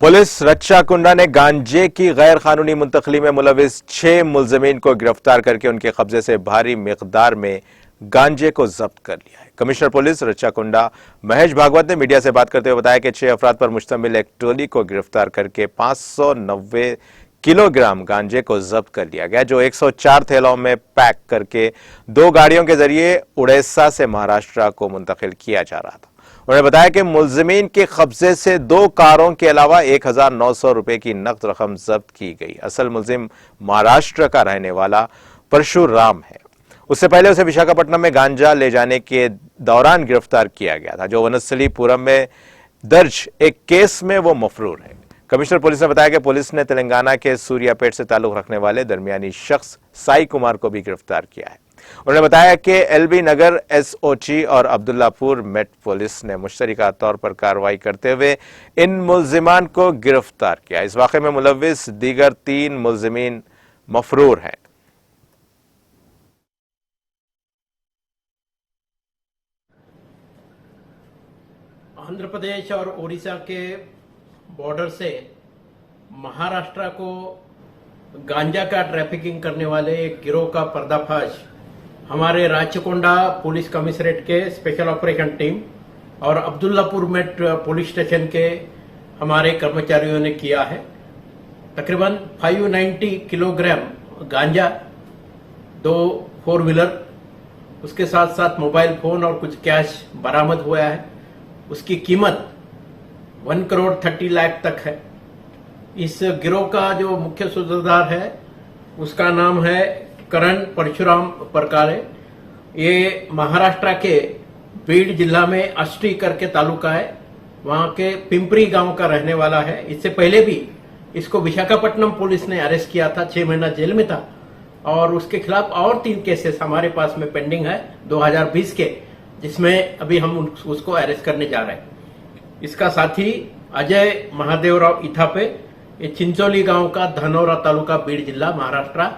Police Rachakonda ने गांजे की गैर कानूनी मुंतकली में मुलविस 6 मुलजमीन को गिरफ्तार करके उनके कब्जे से भारी मिकदार में गांजे को जब्त कर लिया है। कमिश्नर पुलिस रच्चाकुंडा महेश भागवत ने मीडिया से बात करते हुए बताया कि 6 अफराद पर मुश्तमिल एक टोली को गिरफ्तार करके 590 किलोग्राम गांजे को जब्त कर लिया गया, जो 104 थैलों में पैक करके 2 गाड़ियों के जरिए उड़ीसा से महाराष्ट्र को मुंतकिल किया जा रहा था। उन्होंने बताया कि मुलजिमीन के कब्जे से 2 कारों के अलावा 1900 रुपए की नकद रकम जब्त की गई। असल मुलजिम महाराष्ट्र का रहने वाला परशुराम है। उससे पहले उसे विशाखापट्टनम में गांजा ले जाने के दौरान गिरफ्तार किया गया था, जो वनस्थलीपुरम में दर्ज एक केस में वो मफरूर है। कमिश्नर पुलिस ने बताया कि पुलिस ने तेलंगाना के सूर्यापेट से ताल्लुक रखने वाले दरमियानी शख्स साई कुमार को भी गिरफ्तार किया है। उन्होंने बताया कि एलबी नगर एसओची और अब्दुल्लापुर मेट पुलिस ने मुश्तरका तौर पर कार्रवाई करते हुए इन मुलजिमान को गिरफ्तार किया। इस वाक़े में मुलविस दीगर 3 मुलजिमीन मफरूर हैं। आंध्र प्रदेश और उड़ीसा के बॉर्डर से महाराष्ट्र को गांजा का ट्रैफिकिंग करने वाले एक गिरोह का पर्दाफाश हमारे राचकोंडा पुलिस कमिश्नरेट के स्पेशल ऑपरेशन टीम और अब्दुल्लापुर मेट पुलिस स्टेशन के हमारे कर्मचारियों ने किया है। तकरीबन 590 किलोग्राम गांजा, 2 4 व्हीलर, उसके साथ साथ मोबाइल फोन और कुछ कैश बरामद हुआ है। उसकी कीमत 1 करोड़ 30 लाख तक है। इस गिरोह का जो मुख्य सूत्रधार है उसका नाम है करण परशुराम परकारे। ये महाराष्ट्र के बीड जिला में अष्टी करके तालुका है, वहां के पिंपरी गांव का रहने वाला है। इससे पहले भी इसको विशाखापट्टनम पुलिस ने अरेस्ट किया था, 6 महीना जेल में था और उसके खिलाफ और 3 केसेस हमारे पास में पेंडिंग है 2020 के, जिसमें अभी हम उसको अरेस्ट करने जा रहे हैं। इसका साथी अजय महादेवराव इथापे, ये चिंचोली गांव का धनौरा तालुका बीड जिला महाराष्ट्र